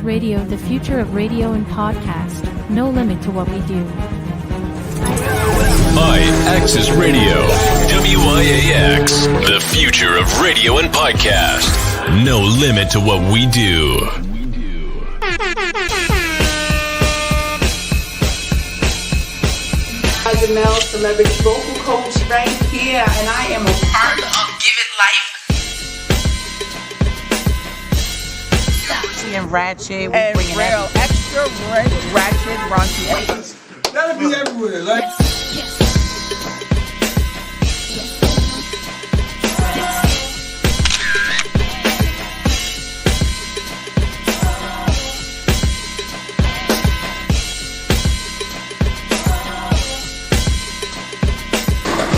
Radio, the future of radio and podcast. No limit to what we do. Access Radio, WIAX, the future of radio and podcast. No limit to what we do. Janelle, celebrity vocal coach right here, and I am a part of Give It Life. And ratchet, and real extra ratchet, raunchy ladies. That'll be everywhere, like.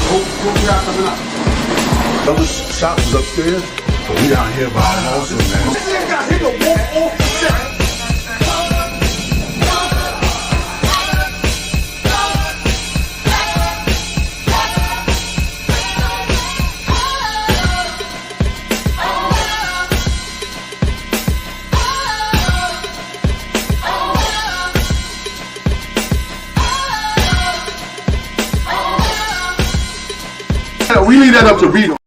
Who got coming up? Other shops is upstairs, but we down here by also, man. This nigga got hit a walk off the set. We leave that up to Rita.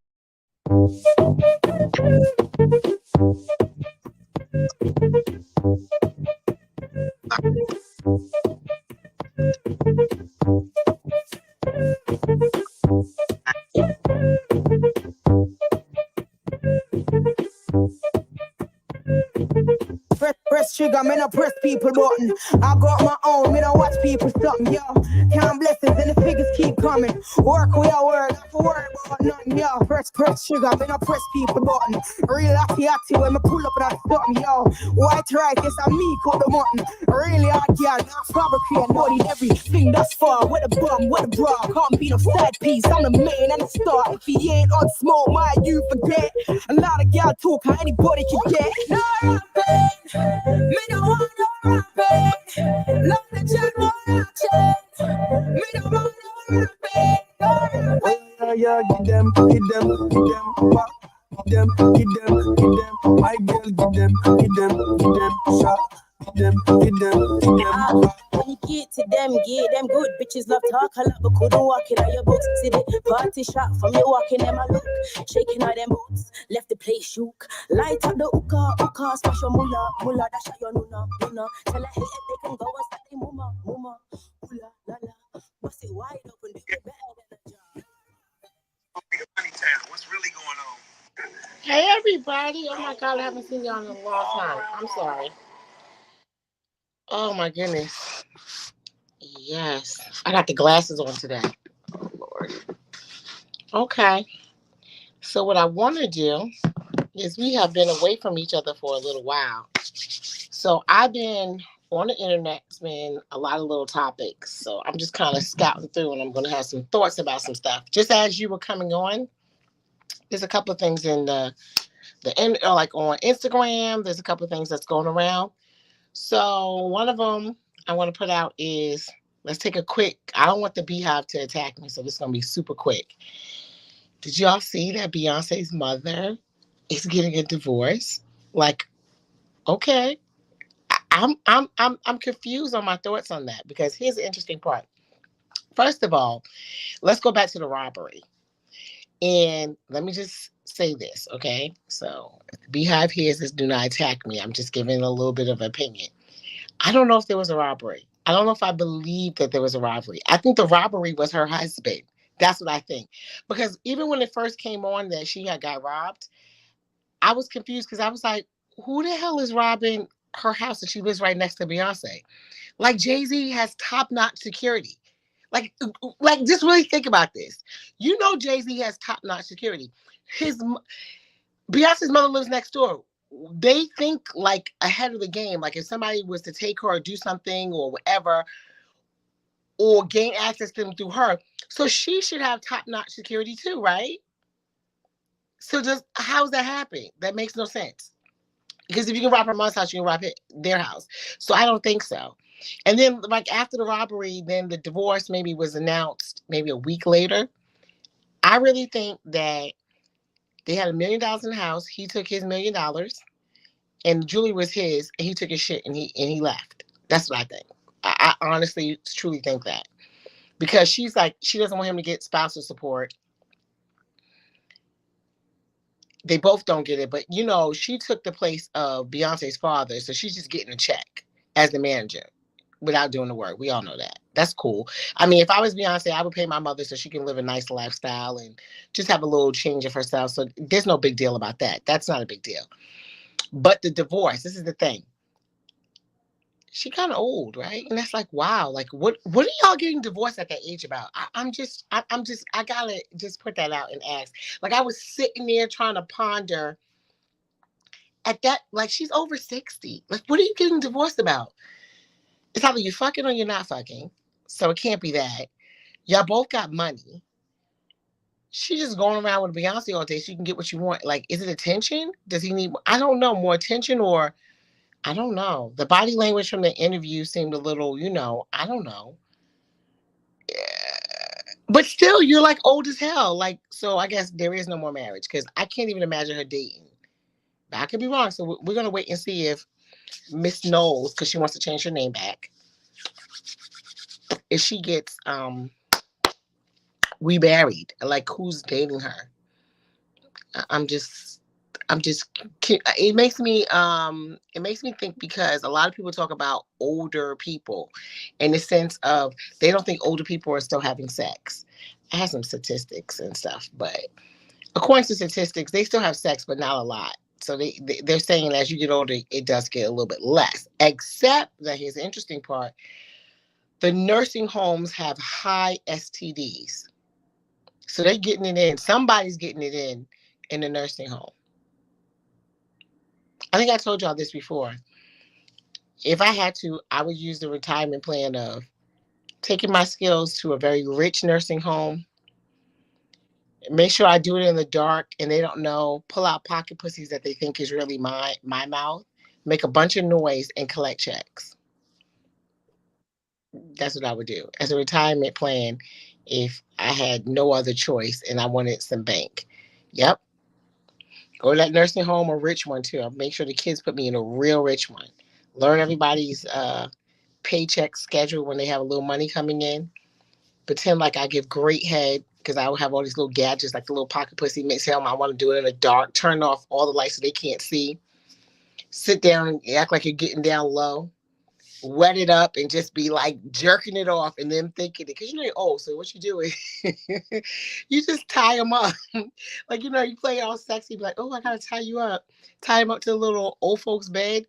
Press trigger, me no press people button. I got my own, me don't watch people something, yo. Count blessings and the figures keep coming. Work with your word, not for worry about nothing, yo. Press trigger, me no press people button. Real acty when me pull up that something, yo. White right, yes, I me call the mutton. Really hard girl, not fabricate, body everything that's far. With a bum, with a bra, can't be no side piece. I'm the main and the star. If he ain't on smoke, my you forget. A lot of y'all talk how anybody can get. No rapping, me don't want no rapping. Love the chat, no rapping. Me don't want no rapping, no rapping. Yeah, get them, pop. Get them, my girl, get them, shot. Get them. When you get to them, get them good. Bitches love talk a lot, but couldn't walk it out your boots. See the party shot from you walking in my look. Shaking out them boots, left the place shook. Light up the hookah, smash your mullah. Dash out your nuna. Tell her, hey, they can go and start the mama. Ooh la la. Bust it wide open, do it better than a job. What's really going on? Hey everybody! Oh my God, I haven't seen y'all in a long time. I'm sorry. Oh my goodness. Yes, I got the glasses on today. Oh Lord. Okay. So what I want to do is we have been away from each other for a little while. So I've been on the internet. It's been a lot of little topics. So I'm just kind of scouting through, and I'm going to have some thoughts about some stuff. Just as you were coming on, there's a couple of things in like on Instagram. There's a couple of things that's going around. So one of them I want to put out is, let's take a quick, I don't want the Beehive to attack me, so this is going to be super quick. Did y'all see that Beyonce's mother is getting a divorce? Like, okay. I'm confused on my thoughts on that, because here's the interesting part. First of all, let's go back to the robbery. And let me just say this, okay? So if the Beehive hears this, do not attack me. I'm just giving a little bit of opinion. I don't know if there was a robbery. I don't know if I believe that there was a robbery. I think the robbery was her husband. That's what I think. Because even when it first came on that she had got robbed, I was confused, because I was like, who the hell is robbing her house and she lives right next to Beyonce? Like, Jay-Z has top-notch security. Like, just really think about this. You know, Jay-Z has top-notch security. Beyonce's mother lives next door. They think like ahead of the game. Like, if somebody was to take her or do something or whatever, or gain access to them through her, so she should have top-notch security too, right? So just how's that happening? That makes no sense. Because if you can rob her mom's house, you can rob their house. So I don't think so. And then, like, after the robbery, then the divorce maybe was announced maybe a week later. I really think that they had $1 million in the house. He took his $1 million. and Julie was his, and he took his shit and he left. That's what I think. I honestly, truly think that, because she's like, she doesn't want him to get spousal support. They both don't get it, but you know, she took the place of Beyonce's father, so she's just getting a check as the manager without doing the work. We all know that. That's cool. I mean, if I was Beyonce, I would pay my mother so she can live a nice lifestyle and just have a little change of herself. So there's no big deal about that. That's not a big deal. But the divorce, this is the thing. She kind of old, right? And that's like, wow, like what are y'all getting divorced at that age about? I gotta just put that out and ask. Like, I was sitting there trying to ponder at that, like, she's over 60. Like, what are you getting divorced about? It's either you fucking or you're not fucking. So it can't be that. Y'all both got money. She's just going around with Beyonce all day so you can get what you want. Like, is it attention? Does he need, I don't know, more attention, or I don't know. The body language from the interview seemed a little, I don't know. But still, you're like old as hell. Like, so I guess there is no more marriage, because I can't even imagine her dating. But I could be wrong. So we're going to wait and see if Miss Knowles, because she wants to change her name back, if she gets remarried. Like, who's dating her? I'm just, it makes me think, because a lot of people talk about older people in the sense of they don't think older people are still having sex. I have some statistics and stuff, but according to statistics, they still have sex, but not a lot. So they're saying as you get older, it does get a little bit less, except that here's the interesting part. The nursing homes have high STDs. So they're getting it in. Somebody's getting it in the nursing home. I think I told y'all this before. If I had to, I would use the retirement plan of taking my skills to a very rich nursing home. Make sure I do it in the dark and they don't know. Pull out pocket pussies that they think is really my mouth. Make a bunch of noise and collect checks. That's what I would do as a retirement plan if I had no other choice and I wanted some bank. Yep. Go to that nursing home, a rich one too. I'll make sure the kids put me in a real rich one. Learn everybody's paycheck schedule when they have a little money coming in. Pretend like I give great head, because I will have all these little gadgets like the little pocket pussy mix helm. I want to do it in the dark. Turn off all the lights so they can't see. Sit down and act like you're getting down low. Wet it up and just be like jerking it off and then thinking it. Because you're old, so what you do is you just tie them up. Like, you play it all sexy. Be like, oh, I got to tie you up. Tie them up to the little old folks' bed.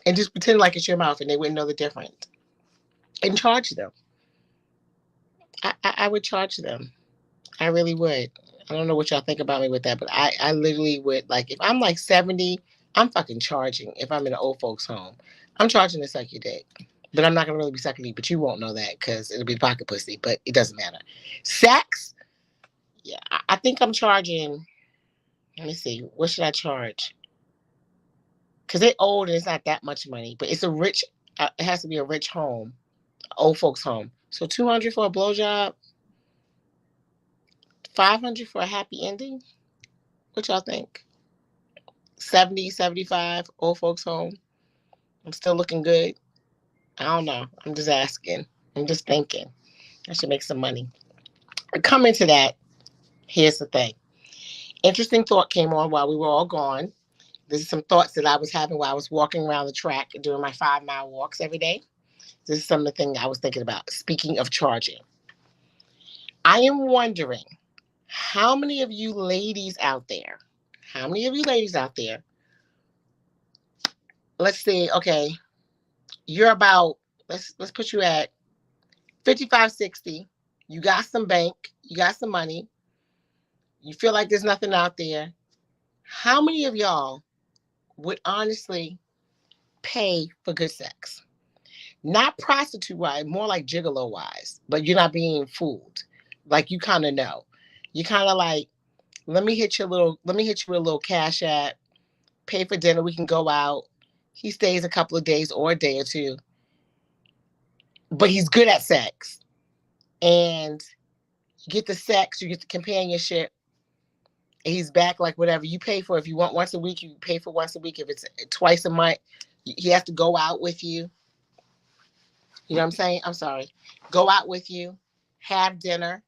And just pretend like it's your mouth and they wouldn't know the difference. And charge them. I would charge them. I really would. I don't know what y'all think about me with that, but I literally would. Like, if I'm like 70, I'm fucking charging. If I'm in an old folks home, I'm charging to suck your dick. But I'm not going to really be sucking you, but you won't know that because it'll be pocket pussy, but it doesn't matter. Sex? Yeah, I think I'm charging. Let me see. What should I charge? Because they're old and it's not that much money, but it's a rich, it has to be a rich home, old folks home. So $200 for a blowjob, $500 for a happy ending. What y'all think? 70, 75, old folks home. I'm still looking good. I don't know. I'm just asking. I'm just thinking. I should make some money. Coming to that, here's the thing. Interesting thought came on while we were all gone. This is some thoughts that I was having while I was walking around the track doing my 5-mile walks every day. This is some of the things I was thinking about. Speaking of charging, I am wondering how many of you ladies out there, let's say, okay, you're about, let's put you at 55, 60. You got some bank, you got some money. You feel like there's nothing out there. How many of y'all would honestly pay for good sex? Not prostitute-wise, more like gigolo-wise, but you're not being fooled. Like, you kind of know. You kind of like, let me hit you with a little cash app, pay for dinner, we can go out. He stays a couple of days or a day or two. But he's good at sex. And you get the sex, you get the companionship, and he's back like whatever you pay for. If you want once a week, you pay for once a week. If it's twice a month, he has to go out with you. You know what I'm saying? I'm sorry. Go out with you, have dinner,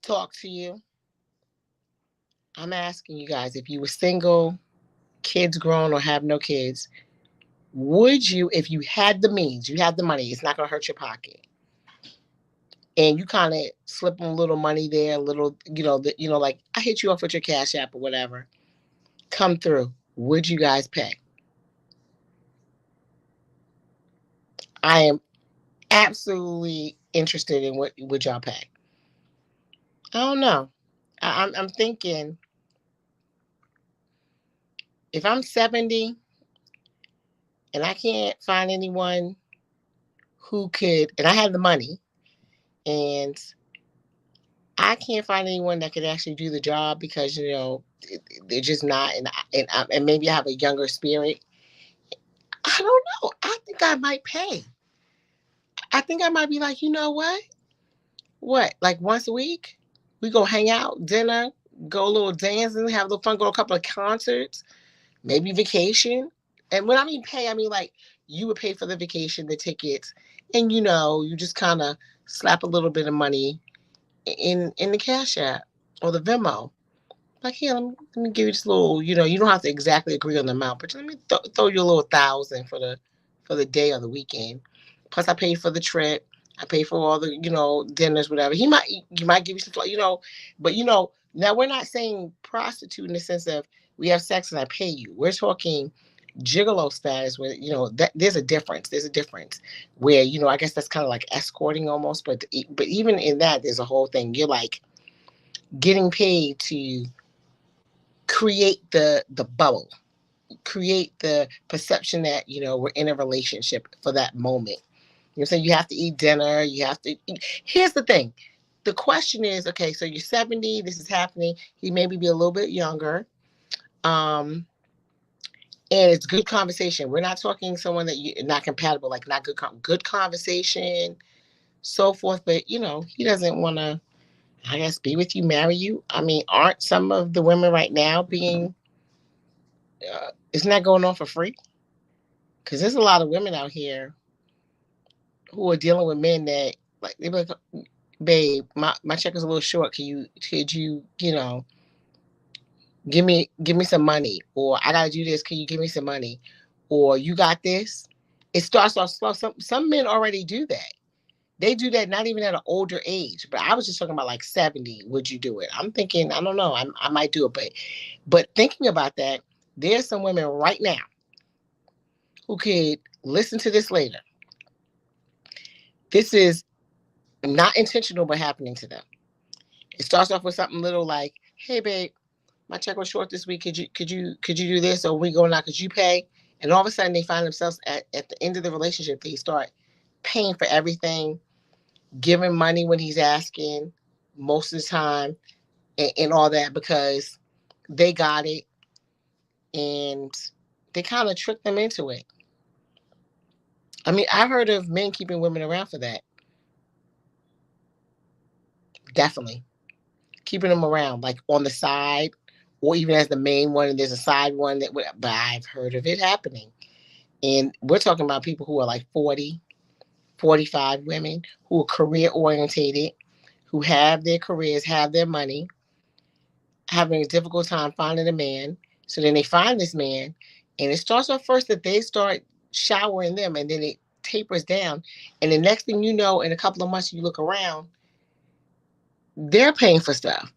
talk to you. I'm asking you guys, if you were single, kids grown, or have no kids, would you, if you had the means, you have the money, it's not going to hurt your pocket, and you kind of slip them a little money there, a little, like I hit you off with your Cash App or whatever, come through, would you guys pay? I am absolutely interested in what would y'all pay. I don't know. I'm thinking, if I'm 70 and I can't find anyone who could, and I have the money, and I can't find anyone that could actually do the job because, they're just not, and maybe I have a younger spirit. I don't know. I think I might pay. I think I might be like, you know what? What, like once a week? We go hang out, dinner, go a little dancing, have a little fun, go to a couple of concerts, maybe vacation. And when I mean pay, I mean like you would pay for the vacation, the tickets, and you just kind of slap a little bit of money in the Cash App or the Venmo. Like, here, let me give you this little, you don't have to exactly agree on the amount, but let me throw you a little 1,000 for the day or the weekend. Plus, I paid for the trip. I paid for all the, dinners, whatever. You might give you some, but now we're not saying prostitute in the sense of we have sex and I pay you. We're talking gigolo status where, that there's a difference. There's a difference where, I guess that's kind of like escorting almost, but even in that, there's a whole thing. You're like getting paid to create the bubble, create the perception that, we're in a relationship for that moment. You know what I'm saying? You have to eat dinner. You have to eat. Here's the thing. The question is, okay, so you're 70. This is happening. He maybe be a little bit younger. And it's good conversation. We're not talking someone that you're not compatible, like not good conversation, so forth. But, he doesn't want to, I guess, be with you, marry you. I mean, aren't some of the women right now being, isn't that going on for free? Because there's a lot of women out here who are dealing with men that, like, they be like, babe, my check is a little short. Could you, give me some money, or I gotta do this. Can you give me some money, or you got this? It starts off slow. Some men already do that. They do that not even at an older age. But I was just talking about like 70. Would you do it? I'm thinking, I don't know. I might do it, but thinking about that, there's some women right now who could listen to this later. This is not intentional, but happening to them. It starts off with something little like, "Hey, babe, my check was short this week. Could you do this? Or we going out? Could you pay?" And all of a sudden, they find themselves at the end of the relationship. They start paying for everything, giving money when he's asking, most of the time, and all that because they got it, and they kind of trick them into it. I mean, I've heard of men keeping women around for that. Definitely. Keeping them around, like on the side, or even as the main one, and there's a side one but I've heard of it happening. And we're talking about people who are like 40, 45 women who are career orientated, who have their careers, have their money, having a difficult time finding a man. So then they find this man, and it starts off first that they start showering them, and then it tapers down. And the next thing you know, in a couple of months, you look around, they're paying for stuff.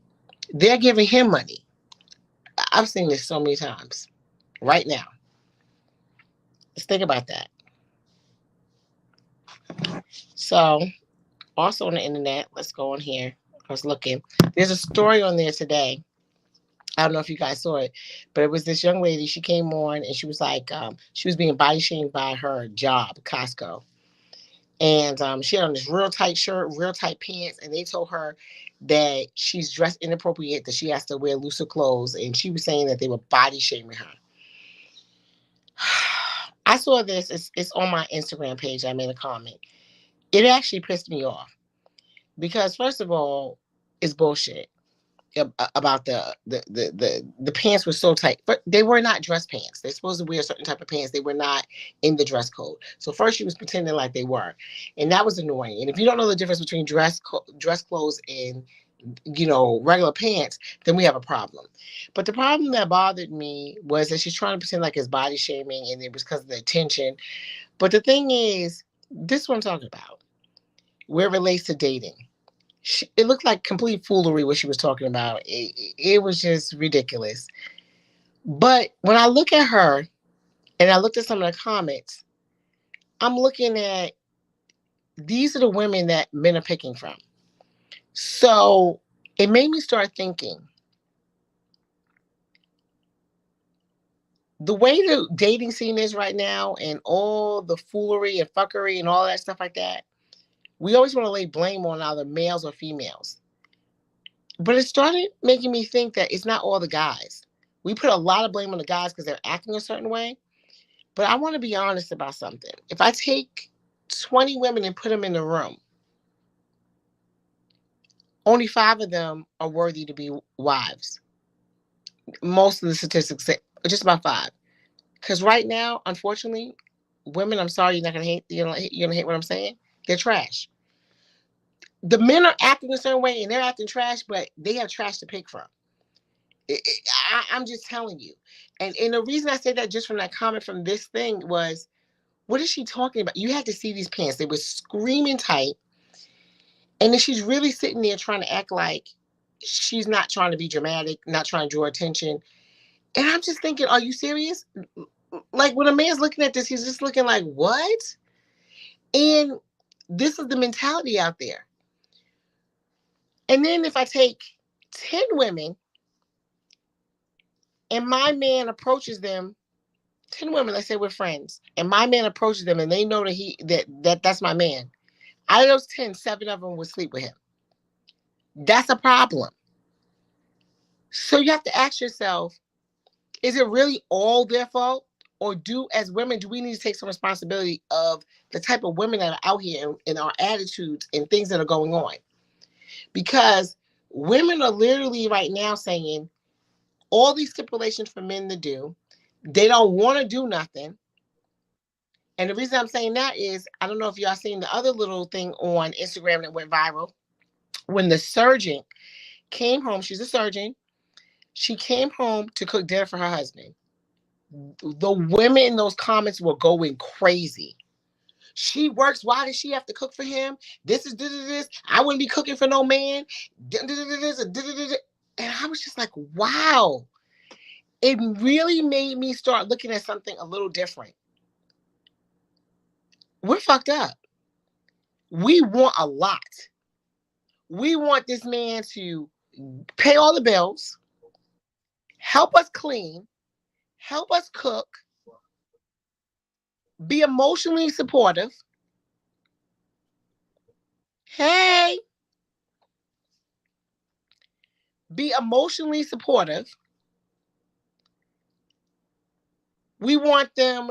They're giving him money. I've seen this so many times right now. Let's think about that. So, also on the internet, let's go on here. I was looking. There's a story on there today. I don't know if you guys saw it, but it was this young lady. She came on and she was like, she was being body shamed by her job, Costco. And she had on this real tight shirt, real tight pants, and they told her that she's dressed inappropriate, that she has to wear looser clothes, and she was saying that they were body shaming her. I saw this. It's on my Instagram page. I made a comment. It actually pissed me off because, first of all, it's bullshit. about the pants were so tight, but they were not dress pants. They're supposed to wear a certain type of pants. They were not in the dress code. So first she was pretending like they were, and that was annoying. And if you don't know the difference between dress clothes and regular pants, then we have a problem. But the problem that bothered me was that she's trying to pretend like it's body shaming and it was because of the attention. But the thing is, this is what I'm talking about, where it relates to dating. It looked like complete foolery what she was talking about. It was just ridiculous. But when I look at her and I looked at some of the comments, I'm looking at, these are the women that men are picking from. So it made me start thinking, the way the dating scene is right now and all the foolery and fuckery and all that stuff like that, we always want to lay blame on either males or females. But it started making me think that it's not all the guys. We put a lot of blame on the guys because they're acting a certain way. But I want to be honest about something. If I take 20 women and put them in the room, only 5 of them are worthy to be wives. Most of the statistics say just about 5. Because right now, unfortunately, women, I'm sorry, you're not gonna hate. You're gonna hate what I'm saying. They're trash. The men are acting a certain way and they're acting trash, but they have trash to pick from. I'm just telling you. And the reason I said that just from that comment from this thing was, what is she talking about? You had to see these pants. They were screaming tight. And then she's really sitting there trying to act like she's not trying to be dramatic, not trying to draw attention. And I'm just thinking, are you serious? Like, when a man's looking at this, he's just looking like, what? And this is the mentality out there. And then if I take 10 women and my man approaches them, 10 women, let's say we're friends, and my man approaches them and they know that that's my man. Out of those 10, 7 of them would sleep with him. That's a problem. So you have to ask yourself, is it really all their fault? Or as women, do we need to take some responsibility of the type of women that are out here and our attitudes and things that are going on? Because women are literally right now saying all these stipulations for men to do. They don't want to do nothing. And the reason I'm saying that is, I don't know if y'all seen the other little thing on Instagram that went viral. When the surgeon came home, she's a surgeon. She came home to cook dinner for her husband. The women in those comments were going crazy. She works. Why does she have to cook for him? This is this. I wouldn't be cooking for no man. And I was just like, wow. It really made me start looking at something a little different. We're fucked up. We want a lot. We want this man to pay all the bills, help us clean, help us cook, be emotionally supportive. Hey, be emotionally supportive. We want them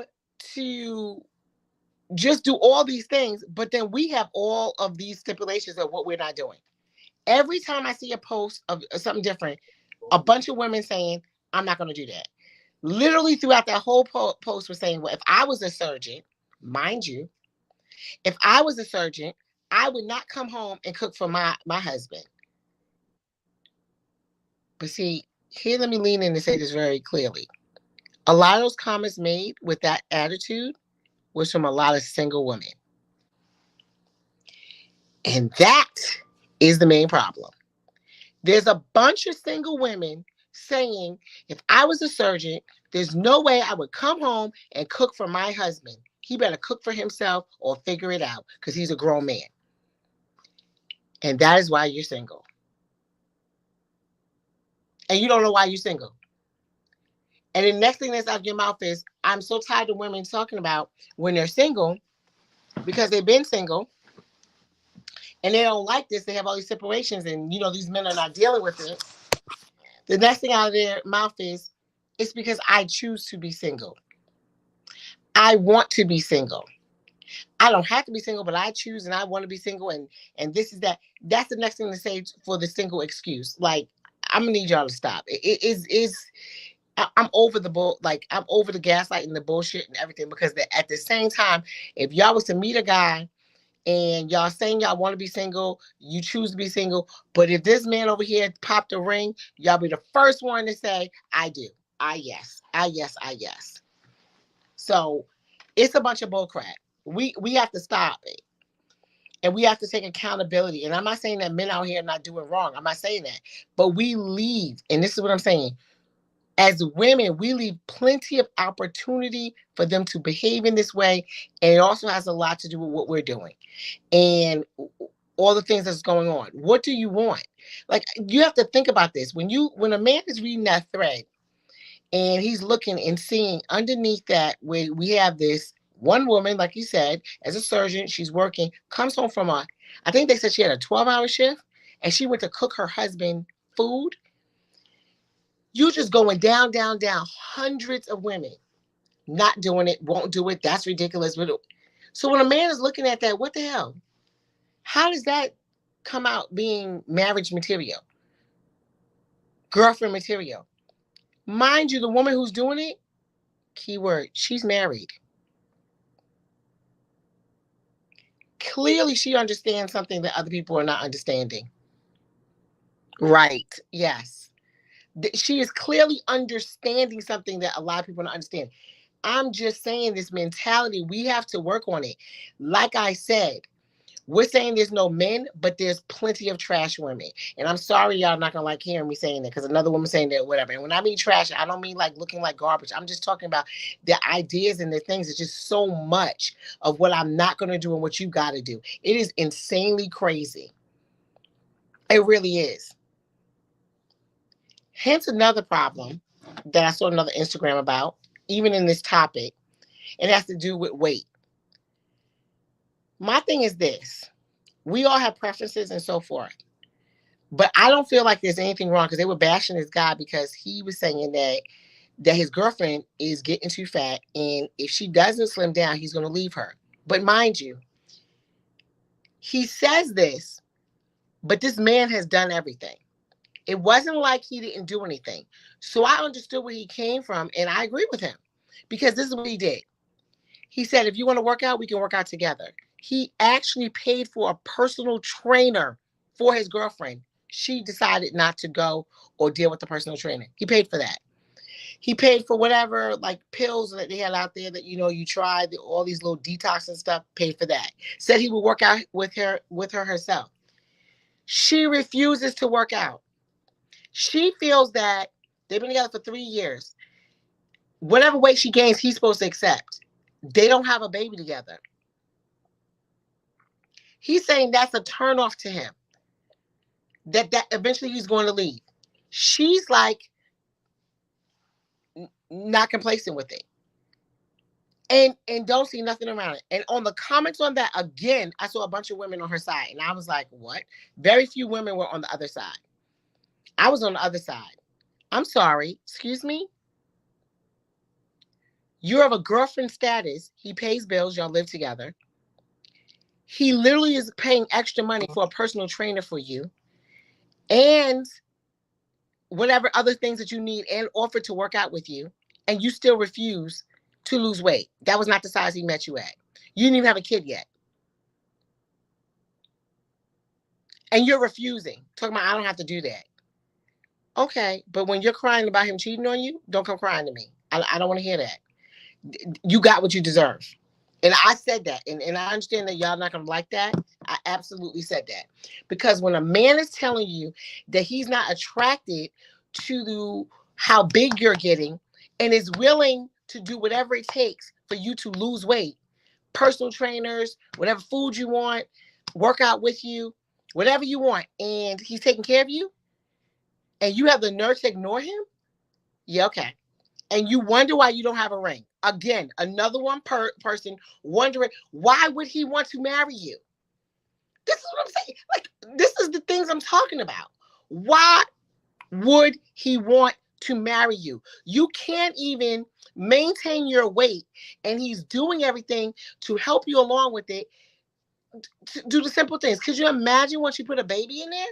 to just do all these things, but then we have all of these stipulations of what we're not doing. Every time I see a post of something different, a bunch of women saying, I'm not going to do that. Literally throughout that whole post was saying, well, if I was a surgeon, mind you, if I was a surgeon, I would not come home and cook for my husband. But see, here, let me lean in and say this very clearly. A lot of those comments made with that attitude was from a lot of single women. And that is the main problem. There's a bunch of single women saying, if I was a surgeon, there's no way I would come home and cook for my husband. He better cook for himself or figure it out because he's a grown man. And that is why you're single. And you don't know why you're single. And the next thing that's out of your mouth is, I'm so tired of women talking about when they're single because they've been single and they don't like this. They have all these separations and, these men are not dealing with it. The next thing out of their mouth is, it's because I choose to be single. I want to be single. I don't have to be single, but I choose and I want to be single and this is that. That's the next thing to say for the single excuse. Like, I'm gonna need y'all to stop. It is. I'm over the bull. Like, I'm over the gaslighting, the bullshit, and everything. Because at the same time, if y'all was to meet a guy and y'all saying y'all want to be single, you choose to be single. But if this man over here popped a ring, y'all be the first one to say, "I do. I yes. I yes. I yes." So it's a bunch of bullcrap. We have to stop it. And we have to take accountability. And I'm not saying that men out here are not doing wrong. I'm not saying that. But we leave, and this is what I'm saying. As women, we leave plenty of opportunity for them to behave in this way. And it also has a lot to do with what we're doing and all the things that's going on. What do you want? Like, you have to think about this. When a man is reading that thread and he's looking and seeing underneath that, where we have this one woman, like you said, as a surgeon, she's working, comes home from I think they said she had a 12-hour shift, and she went to cook her husband food. You just going down, down, down. Hundreds of women not doing it, won't do it. That's ridiculous. So when a man is looking at that, what the hell? How does that come out being marriage material? Girlfriend material? Mind you, the woman who's doing it, keyword, she's married. Clearly, she understands something that other people are not understanding. Right. Yes. She is clearly understanding something that a lot of people don't understand. I'm just saying, this mentality, we have to work on it. Like I said, we're saying there's no men, but there's plenty of trash women. And I'm sorry y'all not gonna like hearing me saying that, because another woman saying that, whatever. And when I mean trash, I don't mean like looking like garbage. I'm just talking about the ideas and the things. It's just so much of what I'm not gonna do and what you gotta do. It is insanely crazy. It really is. Hence another problem that I saw another Instagram about, even in this topic, and it has to do with weight. My thing is this. We all have preferences and so forth. But I don't feel like there's anything wrong, because they were bashing this guy because he was saying that his girlfriend is getting too fat, and if she doesn't slim down, he's going to leave her. But mind you, he says this, but this man has done everything. It wasn't like he didn't do anything. So I understood where he came from, and I agree with him, because this is what he did. He said, if you want to work out, we can work out together. He actually paid for a personal trainer for his girlfriend. She decided not to go or deal with the personal trainer. He paid for that. He paid for whatever, like, pills that they had out there that, you tried, all these little detox and stuff, paid for that. Said he would work out with her herself. She refuses to work out. She feels that they've been together for 3 years. Whatever weight she gains, he's supposed to accept. They don't have a baby together. He's saying that's a turnoff to him. That eventually he's going to leave. She's like not complacent with it. And don't see nothing around it. And on the comments on that, again, I saw a bunch of women on her side. And I was like, what? Very few women were on the other side. I was on the other side. I'm sorry. Excuse me? You're of a girlfriend status. He pays bills. Y'all live together. He literally is paying extra money for a personal trainer for you. And whatever other things that you need, and offer to work out with you. And you still refuse to lose weight. That was not the size he met you at. You didn't even have a kid yet. And you're refusing. Talking about, I don't have to do that. Okay, but when you're crying about him cheating on you, don't come crying to me. I don't want to hear that. You got what you deserve. And I said that. And I understand that y'all not going to like that. I absolutely said that. Because when a man is telling you that he's not attracted to how big you're getting and is willing to do whatever it takes for you to lose weight, personal trainers, whatever food you want, work out with you, whatever you want, and he's taking care of you, and you have the nerve to ignore him? Yeah, okay. And you wonder why you don't have a ring. Again, another one person wondering, why would he want to marry you? This is what I'm saying. Like, this is the things I'm talking about. Why would he want to marry you? You can't even maintain your weight, and he's doing everything to help you along with it, to do the simple things. Could you imagine once you put a baby in there?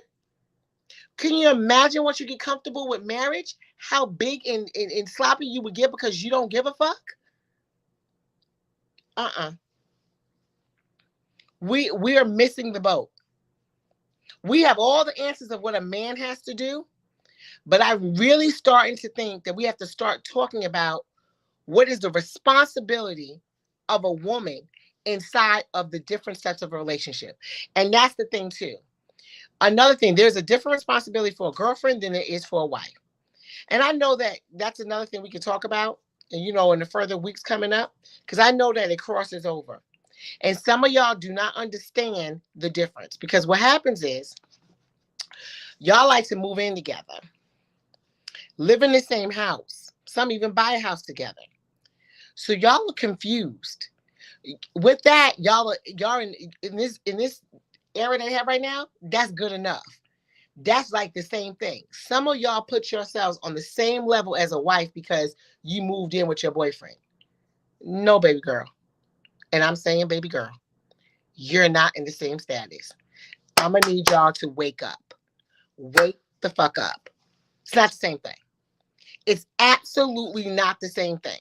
Can you imagine once you get comfortable with marriage, how big and sloppy you would get because you don't give a fuck? We are missing the boat. We have all the answers of what a man has to do, but I'm really starting to think that we have to start talking about what is the responsibility of a woman inside of the different sets of a relationship. And that's the thing too. Another thing, there's a different responsibility for a girlfriend than there is for a wife. And I know that that's another thing we can talk about, and in the further weeks coming up, because I know that it crosses over. And some of y'all do not understand the difference, because what happens is y'all like to move in together, live in the same house. Some even buy a house together. So y'all are confused. With that, y'all in this era they have right now, that's good enough. That's like the same thing. Some of y'all put yourselves on the same level as a wife because you moved in with your boyfriend. No, baby girl. And I'm saying, baby girl, you're not in the same status. I'm going to need y'all to wake up. Wake the fuck up. It's not the same thing. It's absolutely not the same thing.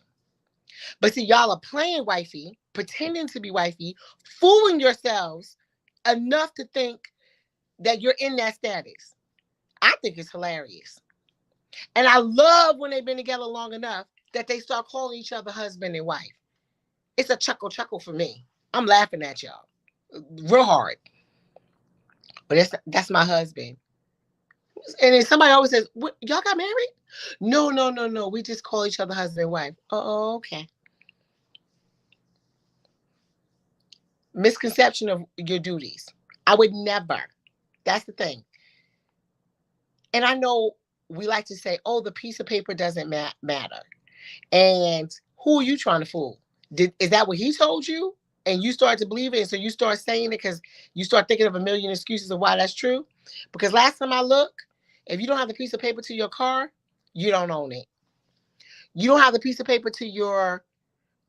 But see, y'all are playing wifey, pretending to be wifey, fooling yourselves enough to think that you're in that status. I think it's hilarious. And I love when they've been together long enough that they start calling each other husband and wife. It's a chuckle for me. I'm laughing at y'all real hard. But that's my husband. And then somebody always says, what, y'all got married? No. We just call each other husband and wife. Oh, okay. Misconception of your duties. I would never. That's the thing. And I know we like to say, oh, the piece of paper doesn't matter. And who are you trying to fool? Is that what he told you? And you start to believe it. And so you start saying it because you start thinking of a million excuses of why that's true. Because last time I looked, if you don't have the piece of paper to your car, you don't own it. You don't have the piece of paper to your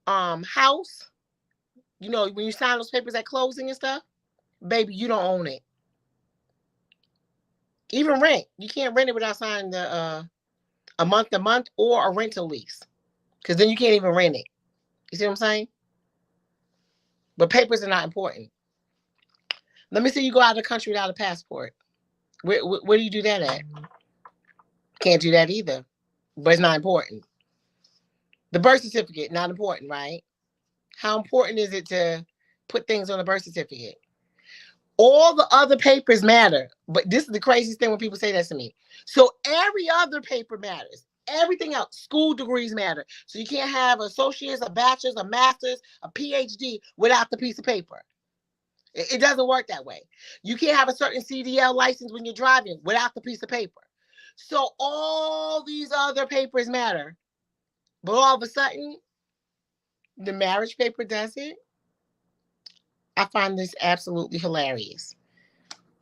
house. When you sign those papers at closing and stuff, baby, you don't own it. Even rent. You can't rent it without signing the a month or a rental lease. Because then you can't even rent it. You see what I'm saying? But papers are not important. Let me see you go out of the country without a passport. Where do you do that at? Can't do that either. But it's not important. The birth certificate, not important, right? How important is it to put things on a birth certificate? All the other papers matter. But this is the craziest thing when people say that to me. So every other paper matters. Everything else, school degrees matter. So you can't have associates, a bachelor's, a master's, a PhD without the piece of paper. It doesn't work that way. You can't have a certain CDL license when you're driving without the piece of paper. So all these other papers matter. But all of a sudden, the marriage paper doesn't. I find this absolutely hilarious.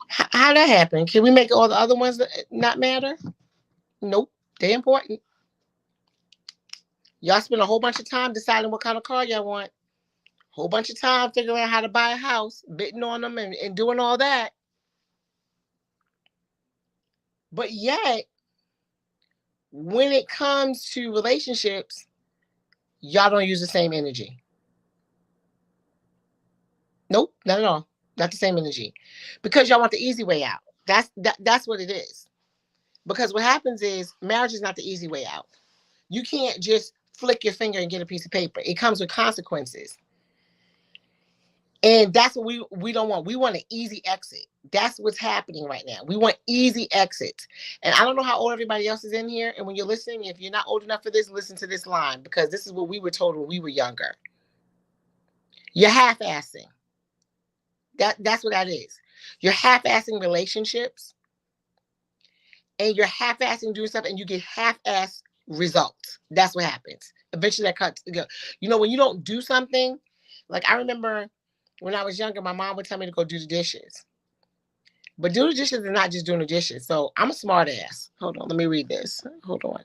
How that happen? Can we make all the other ones not matter? Nope. They're important. Y'all spend a whole bunch of time deciding what kind of car y'all want. Whole bunch of time figuring out how to buy a house, bidding on them and doing all that. But yet, when it comes to relationships, y'all don't use the same energy. Nope, not at all. Not the same energy. Because y'all want the easy way out. That's what it is. Because what happens is marriage is not the easy way out. You can't just flick your finger and get a piece of paper. It comes with consequences. And that's what we don't want. We want an easy exit. That's what's happening right now. We want easy exits. And I don't know how old everybody else is in here. And when you're listening, if you're not old enough for this, listen to this line. Because this is what we were told when we were younger. You're half-assing. That's what that is. You're half-assing relationships. And you're half-assing doing stuff. And you get half-ass results. That's what happens. Eventually that cuts to go. When you don't do something. Like I remember when I was younger, my mom would tell me to go do the dishes. But doing the dishes is not just doing the dishes. So I'm a smart ass. Hold on. Let me read this. Hold on.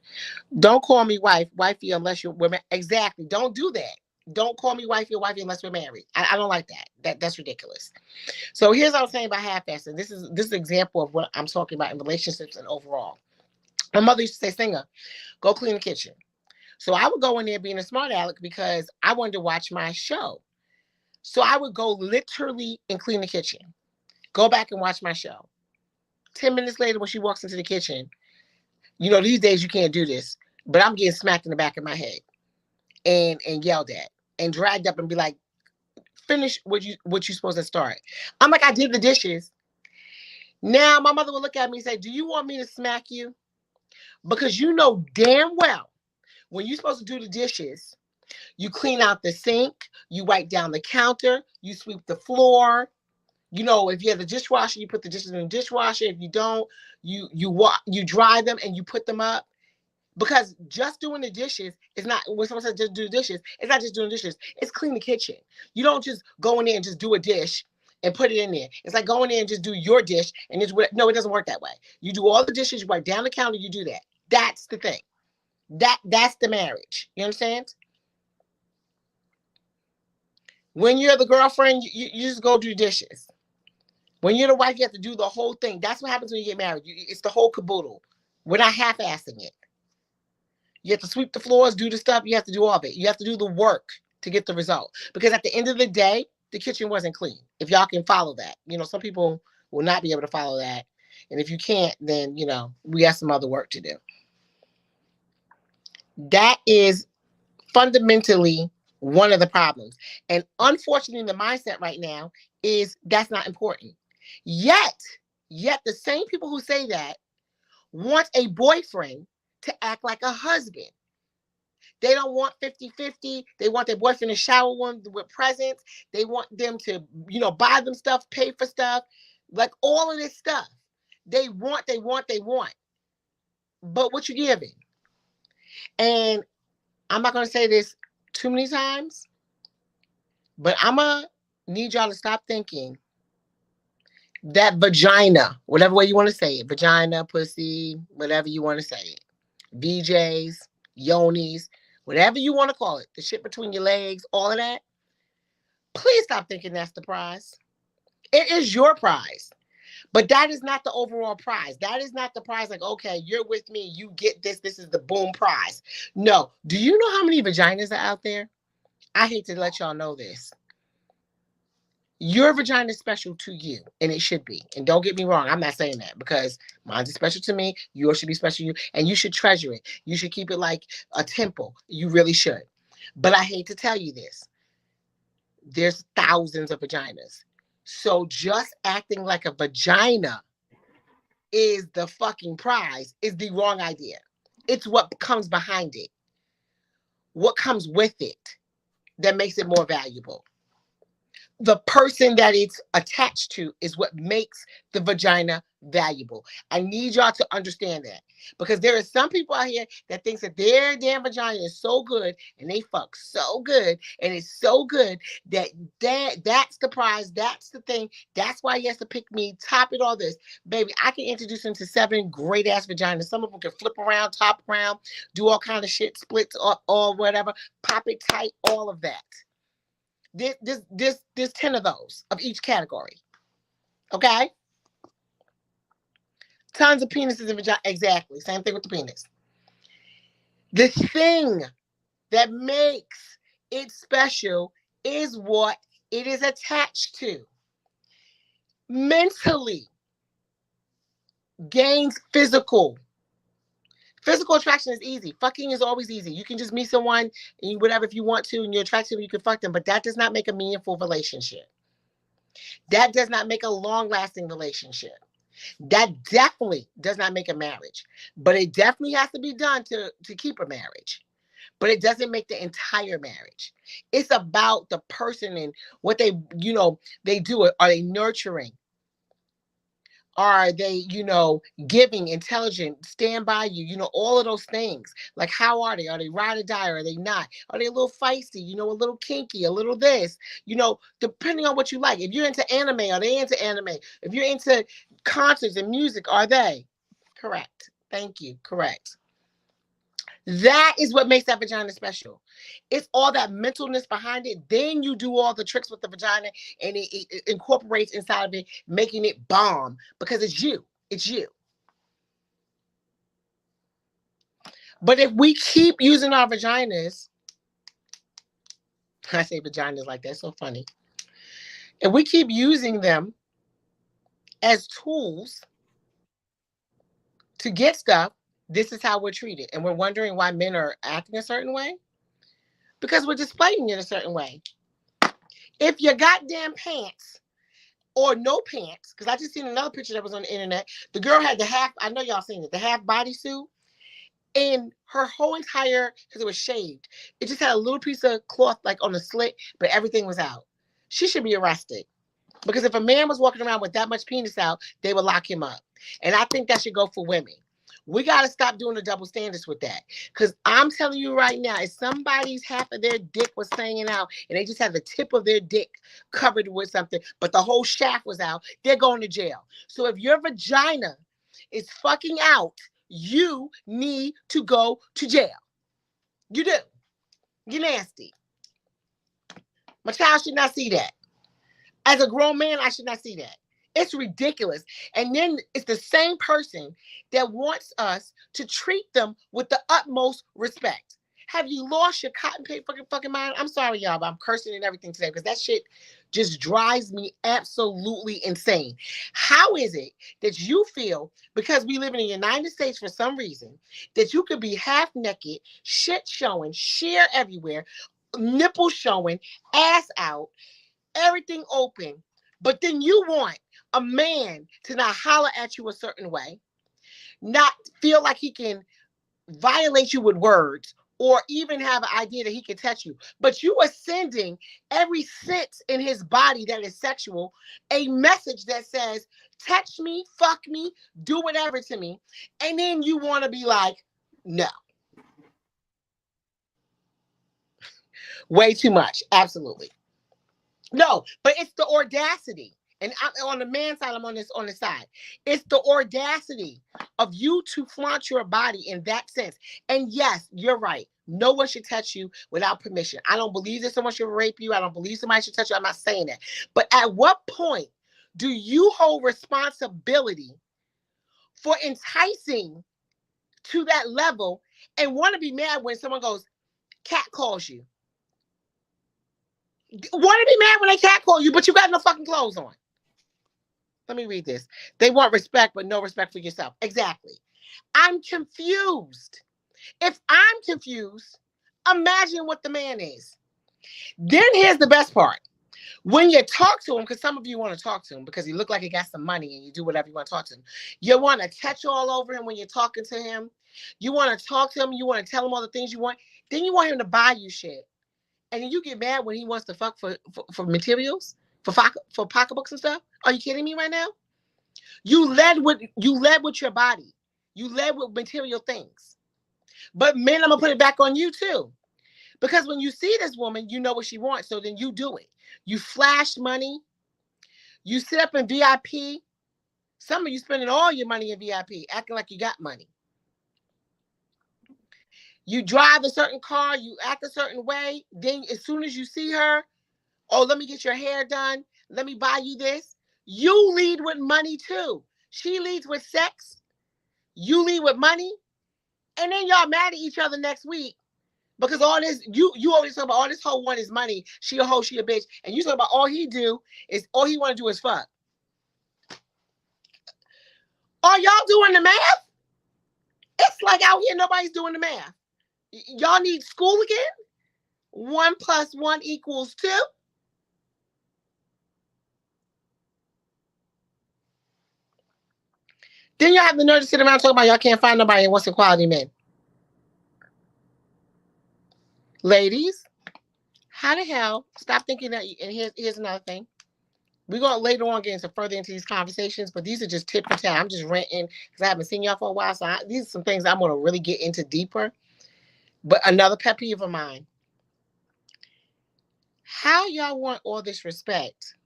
Don't call me wifey unless you're women. Exactly. Don't do that. Don't call me wifey or wifey unless we're married. I don't like that. That's ridiculous. So here's what I'm saying about half-assing. This is an example of what I'm talking about in relationships and overall. My mother used to say, Singer, go clean the kitchen. So I would go in there being a smart aleck because I wanted to watch my show. So I would go literally and clean the kitchen. Go back and watch my show. 10 minutes later, when she walks into the kitchen, these days you can't do this, but I'm getting smacked in the back of my head and yelled at and dragged up and be like, finish what you supposed to start. I'm like, I did the dishes. Now my mother will look at me and say, do you want me to smack you? Because you know damn well when you're supposed to do the dishes, you clean out the sink, you wipe down the counter, you sweep the floor. If you have the dishwasher, you put the dishes in the dishwasher. If you don't, you dry them and you put them up. Because just doing the dishes is not, when someone says just do the dishes, it's not just doing dishes, it's clean the kitchen. You don't just go in there and just do a dish and put it in there. It's like going in and just do your dish and no, it doesn't work that way. You do all the dishes, you wipe down the counter, you do that. That's the thing. That's the marriage. You understand? When you're the girlfriend, you just go do dishes. When you're the wife, you have to do the whole thing. That's what happens when you get married. It's the whole caboodle. We're not half-assing it. You have to sweep the floors, do the stuff. You have to do all of it. You have to do the work to get the result. Because at the end of the day, the kitchen wasn't clean. If y'all can follow that. Some people will not be able to follow that. And if you can't, then, we have some other work to do. That is fundamentally one of the problems. And unfortunately, the mindset right now is that's not important. Yet the same people who say that want a boyfriend to act like a husband. They don't want 50-50. They want their boyfriend to shower them with presents. They want them to, buy them stuff, pay for stuff, like all of this stuff. They want. But what you giving? And I'm not going to say this too many times, but I'm going to need y'all to stop thinking that vagina, whatever way you want to say it, vagina, pussy, whatever you want to say it, VJs, yonis, whatever you want to call it, the shit between your legs, all of that, please stop thinking that's the prize. It is your prize. But that is not the overall prize. That is not the prize like, okay, you're with me, you get this, this is the boom prize. No. Do you know how many vaginas are out there? I hate to let y'all know this. Your vagina is special to you, and it should be. And don't get me wrong, I'm not saying that because mine's is special to me, yours should be special to you, and you should treasure it. You should keep it like a temple. You really should. But I hate to tell you this. There's thousands of vaginas. So just acting like a vagina is the fucking prize is the wrong idea. It's what comes behind it. What comes with it that makes it more valuable. The person that it's attached to is what makes the vagina valuable. I need y'all to understand that because there are some people out here that thinks that their damn vagina is so good and they fuck so good and it's so good that's the prize, that's the thing, that's why he has to pick me, top it, all this. Baby, I can introduce him to 7 great ass vaginas. Some of them can flip around, top around, do all kind of shit, splits or whatever, pop it tight, all of that. There's 10 of those of each category. Okay? Tons of penises and vagina. Exactly. Same thing with the penis. The thing that makes it special is what it is attached to. Mentally gains physical. Physical attraction is easy. Fucking is always easy. You can just meet someone and whatever, if you want to, and you're attracted to them, you can fuck them. But that does not make a meaningful relationship. That does not make a long-lasting relationship. That definitely does not make a marriage. But it definitely has to be done to keep a marriage. But it doesn't make the entire marriage. It's about the person and what they do. Are they nurturing? Are they, giving, intelligent, stand by you, all of those things. Like, how are they? Are they ride or die? Or are they not? Are they a little feisty, a little kinky, a little this, depending on what you like. If you're into anime, are they into anime? If you're into concerts and music, are they? Correct. Thank you. Correct. That is what makes that vagina special. It's all that mentalness behind it. Then you do all the tricks with the vagina and it incorporates inside of it, making it bomb because it's you. It's you. But if we keep using our vaginas, I say vaginas like that, so funny. If we keep using them as tools to get stuff, this is how we're treated. And we're wondering why men are acting a certain way. Because we're displaying it a certain way. If your goddamn pants or no pants, because I just seen another picture that was on the internet. The girl had the half, I know y'all seen it, the half bodysuit. And her whole entire, because it was shaved, it just had a little piece of cloth like on the slit, but everything was out. She should be arrested. Because if a man was walking around with that much penis out, they would lock him up. And I think that should go for women. We got to stop doing the double standards with that. Because I'm telling you right now, if somebody's half of their dick was hanging out and they just had the tip of their dick covered with something, but the whole shaft was out, they're going to jail. So if your vagina is fucking out, you need to go to jail. You do. You're nasty. My child should not see that. As a grown man, I should not see that. It's ridiculous. And then it's the same person that wants us to treat them with the utmost respect. Have you lost your cotton pate fucking mind? I'm sorry, y'all, but I'm cursing and everything today because that shit just drives me absolutely insane. How is it that you feel, because we live in the United States for some reason, that you could be half naked, shit showing, sheer everywhere, nipples showing, ass out, everything open, but then you want a man to not holler at you a certain way, not feel like he can violate you with words, or even have an idea that he can touch you. But you are sending every sense in his body that is sexual a message that says, touch me, fuck me, do whatever to me. And then you want to be like, no. Way too much. Absolutely. No, but it's the audacity. And I'm on the man side, I'm on the side. It's the audacity of you to flaunt your body in that sense. And yes, you're right. No one should touch you without permission. I don't believe that someone should rape you. I don't believe somebody should touch you. I'm not saying that. But at what point do you hold responsibility for enticing to that level and want to be mad when someone goes, cat calls you? Want to be mad when they cat call you, but you got no fucking clothes on. Let me read this. They want respect, but no respect for yourself. Exactly. I'm confused. If I'm confused, imagine what the man is. Then here's the best part. When you talk to him, because some of you want to talk to him because he look like he got some money and you do whatever you want to talk to him. You want to touch all over him when you're talking to him. You want to talk to him. You want to tell him all the things you want. Then you want him to buy you shit. And then you get mad when he wants to fuck for materials, for pocketbooks and stuff. Are you kidding me right now? You led with your body. You led with material things. But men, I'm gonna put it back on you too. Because when you see this woman, you know what she wants, so then you do it. You flash money. You sit up in VIP. Some of you spending all your money in VIP, acting like you got money. You drive a certain car, you act a certain way. Then as soon as you see her, oh, let me get your hair done. Let me buy you this. You lead with money too. She leads with sex. You lead with money. And then y'all mad at each other next week because all this, you always talk about all this hoe want is money. She a hoe, she a bitch. And you talk about all he want to do is fuck. Are y'all doing the math? It's like out here, nobody's doing the math. Y'all need school again? 1 + 1 = 2? Then y'all have the nerve to sit around talking about y'all can't find nobody and wants a quality men. Ladies, how the hell, stop thinking that, and here's another thing. We're going to later on get further into these conversations, but these are just tip and tap. I'm just ranting because I haven't seen y'all for a while, so these are some things I'm going to really get into deeper. But another pet peeve of mine. How y'all want all this respect?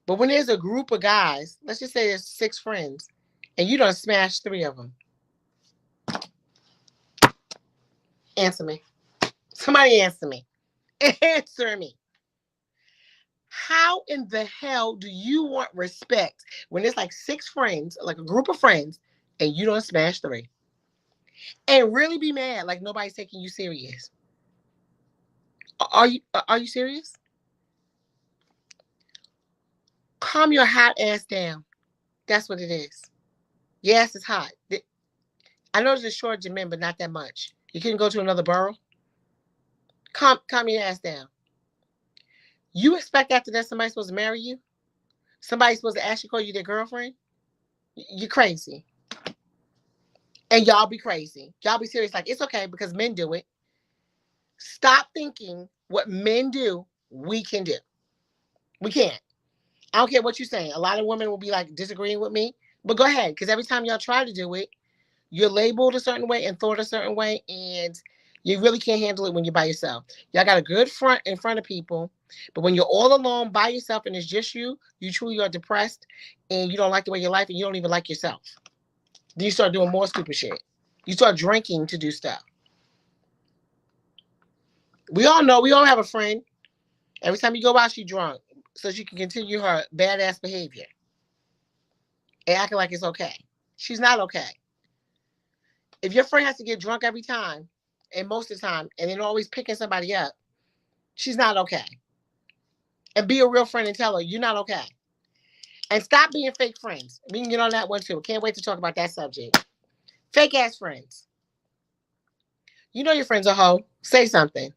But when there's a group of guys, let's just say there's 6 friends, and you done smashed 3 of them. Answer me. Somebody answer me. Answer me. How in the hell do you want respect when there's like 6 friends, like a group of friends, and you don't smash 3? And really be mad like nobody's taking you serious. Are you serious? Calm your hot ass down. That's what it is. Yes, it's hot. I know there's a shortage of men, but not that much. You couldn't go to another borough? Calm your ass down. You expect after that somebody's supposed to marry you? Somebody's supposed to actually call you their girlfriend? You're crazy. And y'all be crazy. Y'all be serious. Like, it's okay because men do it. Stop thinking what men do, we can do. We can't. I don't care what you're saying. A lot of women will be like disagreeing with me. But go ahead. Because every time y'all try to do it, you're labeled a certain way and thought a certain way. And you really can't handle it when you're by yourself. Y'all got a good front in front of people. But when you're all alone by yourself and it's just you truly are depressed and you don't like the way you life and you don't even like yourself. Then you start doing more stupid shit. You start drinking to do stuff. We all know, we all have a friend. Every time you go out, she's drunk. So she can continue her badass behavior. And acting like it's okay. She's not okay. If your friend has to get drunk every time, and most of the time, and then always picking somebody up, she's not okay. And be a real friend and tell her, you're not okay. And stop being fake friends. We can get on that one too. Can't wait to talk about that subject. Fake ass friends. You know your friend's a hoe. Say something.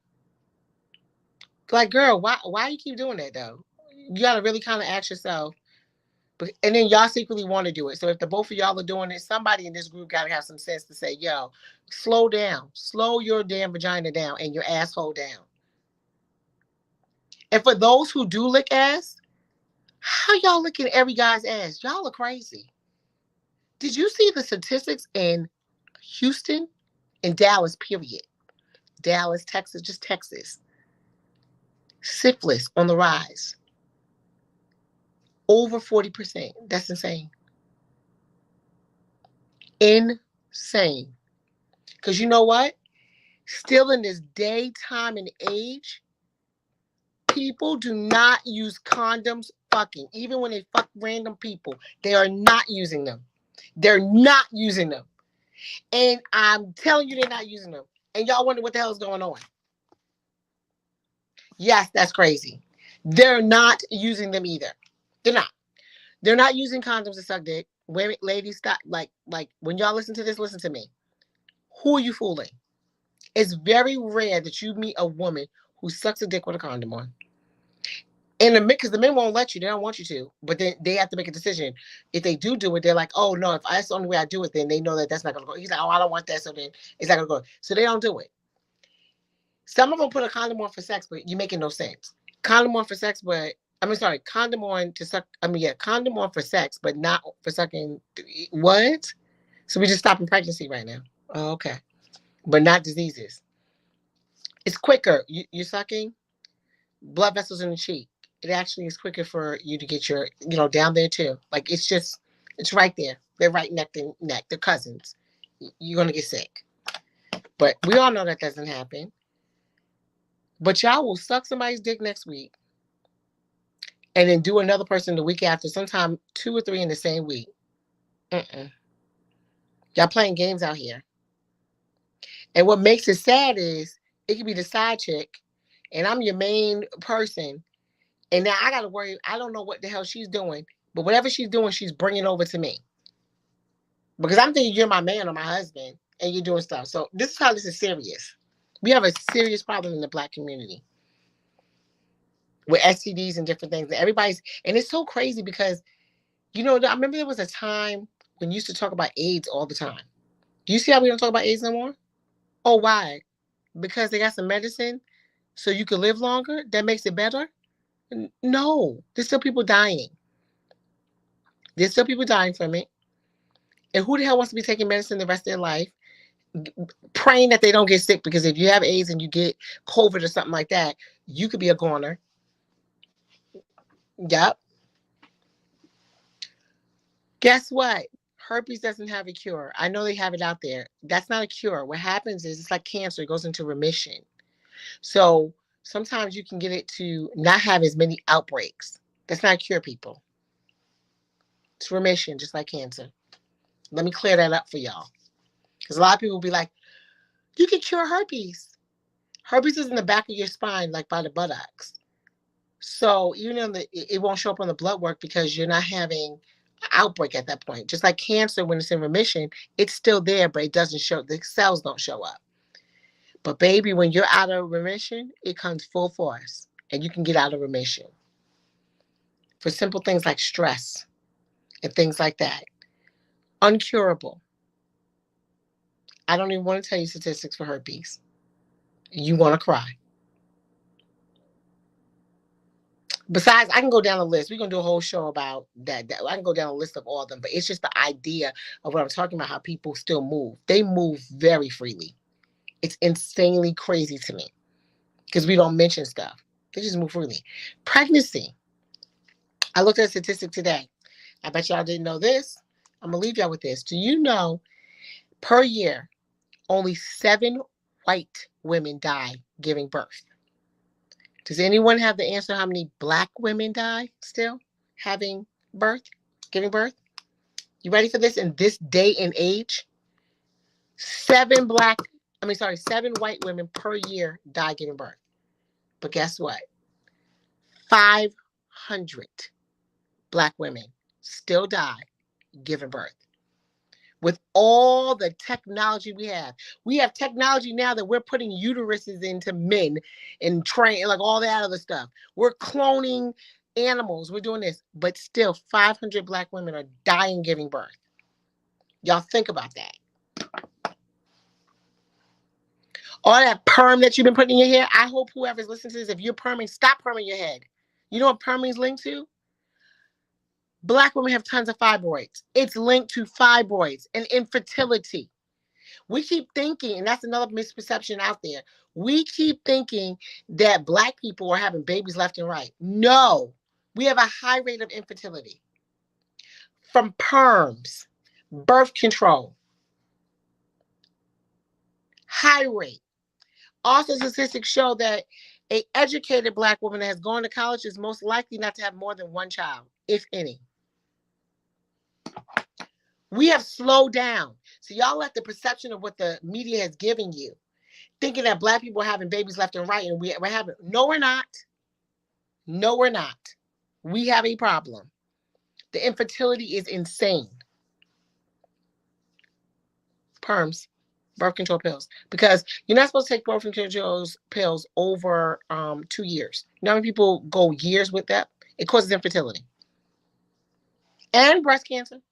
Like, girl, why you keep doing that though? You gotta really kind of ask yourself. And then y'all secretly want to do it. So if the both of y'all are doing it, somebody in this group gotta have some sense to say, yo, slow down. Slow your damn vagina down and your asshole down. And for those who do lick ass, how y'all licking every guy's ass? Y'all are crazy. Did you see the statistics in Houston and Dallas, period? Dallas, Texas, just Texas. Syphilis on the rise. Over 40%. That's insane. Insane. Because you know what? Still in this day, time, and age, people do not use condoms fucking. Even when they fuck random people, they are not using them. They're not using them. And I'm telling you they're not using them. And y'all wonder what the hell is going on. Yes, that's crazy. They're not using them either. They're not. They're not using condoms to suck dick. Women, ladies, stop. Like when y'all listen to this, listen to me. Who are you fooling? It's very rare that you meet a woman who sucks a dick with a condom on. And because the men won't let you, they don't want you to. But then they have to make a decision. If they do it, they're like, oh no, if that's the only way I do it, then they know that that's not gonna go. He's like, oh, I don't want that, so then it's not gonna go. So they don't do it. Some of them put a condom on for sex, but you're making no sense. Condom on for sex, but condom on to suck. Condom on for sex, but not for sucking. What? So we just stopping pregnancy right now. Oh, okay. But not diseases. It's quicker. You're sucking blood vessels in the cheek. It actually is quicker for you to get your, down there too. Like it's right there. They're right neck to neck. They're cousins. You're going to get sick. But we all know that doesn't happen. But y'all will suck somebody's dick next week and then do another person the week after, sometime 2 or 3 in the same week. Y'all playing games out here. And what makes it sad is it could be the side chick and I'm your main person. And now I got to worry. I don't know what the hell she's doing, but whatever she's doing, she's bringing over to me. Because I'm thinking you're my man or my husband and you're doing stuff. So this is how this is serious. We have a serious problem in the Black community with STDs and different things. And it's so crazy because, I remember there was a time when you used to talk about AIDS all the time. Do you see how we don't talk about AIDS no more? Oh, why? Because they got some medicine so you can live longer? That makes it better? No. There's still people dying. There's still people dying from it. And who the hell wants to be taking medicine the rest of their life? Praying that they don't get sick, because if you have AIDS and you get COVID or something like that, you could be a goner. Yep. Guess what? Herpes doesn't have a cure. I know they have it out there. That's not a cure. What happens is it's like cancer. It goes into remission. So sometimes you can get it to not have as many outbreaks. That's not a cure, people. It's remission, just like cancer. Let me clear that up for y'all. Because a lot of people will be like, you can cure herpes. Herpes is in the back of your spine, like by the buttocks. So even though it won't show up on the blood work because you're not having an outbreak at that point. Just like cancer, when it's in remission, it's still there, but it doesn't show. The cells don't show up. But baby, when you're out of remission, it comes full force, and you can get out of remission for simple things like stress and things like that. Uncurable. I don't even want to tell you statistics for herpes. You want to cry. Besides, I can go down the list. We're going to do a whole show about that. I can go down a list of all of them, but it's just the idea of what I'm talking about, how people still move. They move very freely. It's insanely crazy to me because we don't mention stuff. They just move freely. Pregnancy. I looked at a statistic today. I bet y'all didn't know this. I'm going to leave y'all with this. Do you know per year, only 7 white women die giving birth? Does anyone have the answer how many black women die still giving birth? You ready for this? In this day and age, 7 white women per year die giving birth. But guess what? 500 black women still die giving birth. With all the technology we have technology now that we're putting uteruses into men and train, like all that other stuff. We're cloning animals. We're doing this, but still 500 black women are dying giving birth. Y'all think about that. All that perm that you've been putting in your hair, I hope whoever's listening to this, if you're perming, stop perming your head. You know what perming is linked to? Black women have tons of fibroids. It's linked to fibroids and infertility. We keep thinking, and that's another misperception out there. We keep thinking that black people are having babies left and right. No, we have a high rate of infertility from perms, birth control. High rate. Also, statistics show that an educated black woman that has gone to college is most likely not to have more than 1 child, if any. We have slowed down. So y'all let the perception of what the media has given you, thinking that black people are having babies left and right, and we're having. No, we're not. No, we're not. We have a problem. The infertility is insane. Perms, birth control pills, because you're not supposed to take birth control pills over 2 years. You know how many people go years with that? It causes infertility and breast cancer.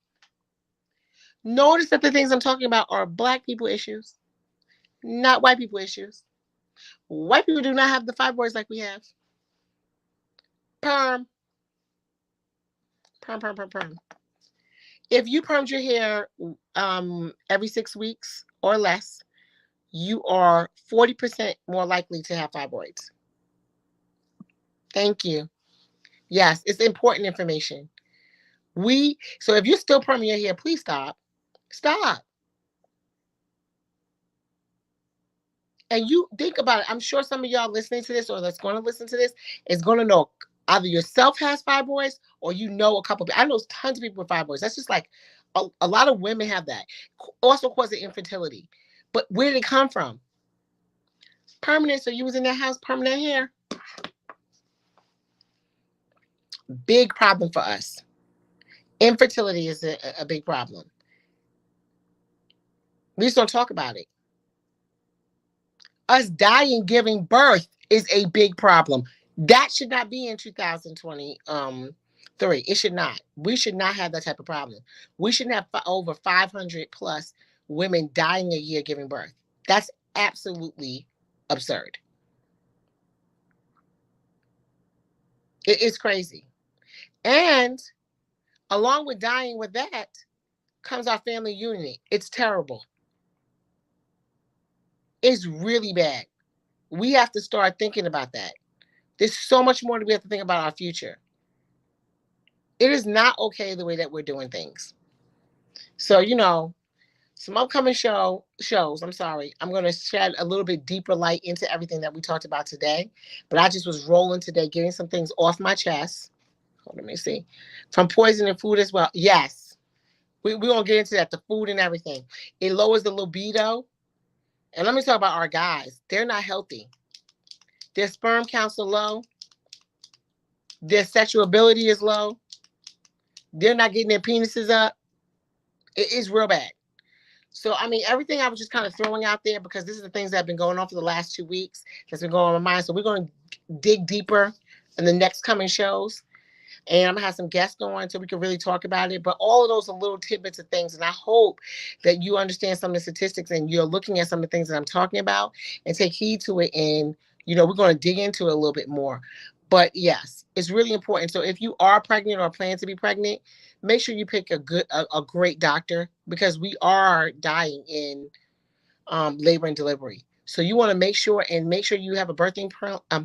Notice that the things I'm talking about are black people issues, not white people issues. White people do not have the fibroids like we have. Perm. If you permed your hair every 6 weeks or less, you are 40% more likely to have fibroids. Thank you. Yes, it's important information. So if you're still perming your hair, please stop. Stop. And you think about it. I'm sure some of y'all listening to this or that's going to listen to this is going to know either yourself has fibroids or you know a couple. I know tons of people with fibroids. That's just like a lot of women have that. Also causing infertility. But where did it come from? Permanent. So you was in that house permanent hair. Big problem for us. Infertility is a big problem. We just don't talk about it. Us dying giving birth is a big problem. That should not be in 2023. It should not. We should not have that type of problem. We shouldn't have over 500 plus women dying a year giving birth. That's absolutely absurd. It is crazy. And along with dying with that comes our family unity. It's terrible. It's really bad. We have to start thinking about that. There's so much more that we have to think about our future. It is not okay the way that we're doing things. So, some upcoming shows, I'm sorry. I'm going to shed a little bit deeper light into everything that we talked about today. But I just was rolling today, getting some things off my chest. Hold on, let me see. From poison and food as well. Yes. We're going to get into that, the food and everything. It lowers the libido. And let me talk about our guys. They're not healthy. Their sperm counts are low. Their sexual ability is low. They're not getting their penises up. It is real bad. So, I mean, everything I was just kind of throwing out there because this is the things that have been going on for the last 2 weeks that's been going on in my mind. So we're going to dig deeper in the next coming shows. And I'm going to have some guests on so we can really talk about it. But all of those are little tidbits of things. And I hope that you understand some of the statistics and you're looking at some of the things that I'm talking about and take heed to it. And, we're going to dig into it a little bit more. But yes, it's really important. So if you are pregnant or plan to be pregnant, make sure you pick a great doctor because we are dying in labor and delivery. So you want to make sure you have a birthing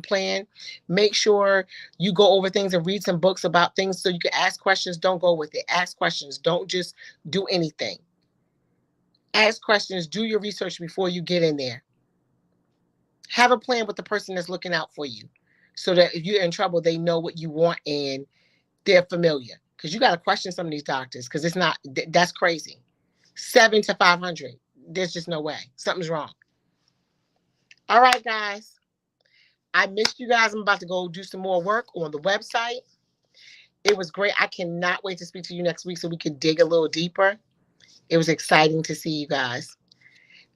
plan. Make sure you go over things and read some books about things so you can ask questions. Don't go with it. Ask questions. Don't just do anything. Ask questions. Do your research before you get in there. Have a plan with the person that's looking out for you so that if you're in trouble, they know what you want and they're familiar. Because you got to question some of these doctors because it's not, that's crazy. 7 to 500. There's just no way. Something's wrong. All right, guys. I missed you guys. I'm about to go do some more work on the website. It was great. I cannot wait to speak to you next week so we can dig a little deeper. It was exciting to see you guys.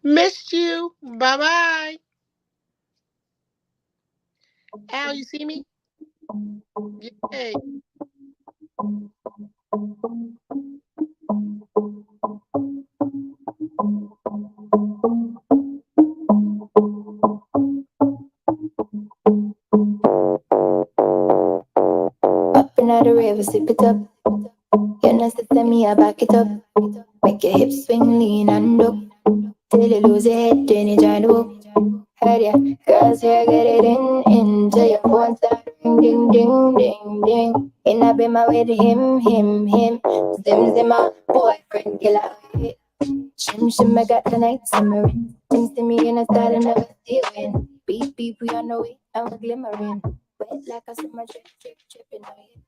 Missed you. Bye-bye. Al, you see me? Yay. Up another river, sip it up. You're not sitting me, I back it up. Make your hips swing, lean and up. Till you lose your head, then you try to walk. Head ya, girls here get it in. Till your phone start ring, ding, ding, ding, ding. And I be my with him. Zim, my boyfriend, killer. Shim, I got the night simmering. Seems to me in a style and never stealing. Beep, we on the way, I'm glimmering. Wet like a summer tripping on you.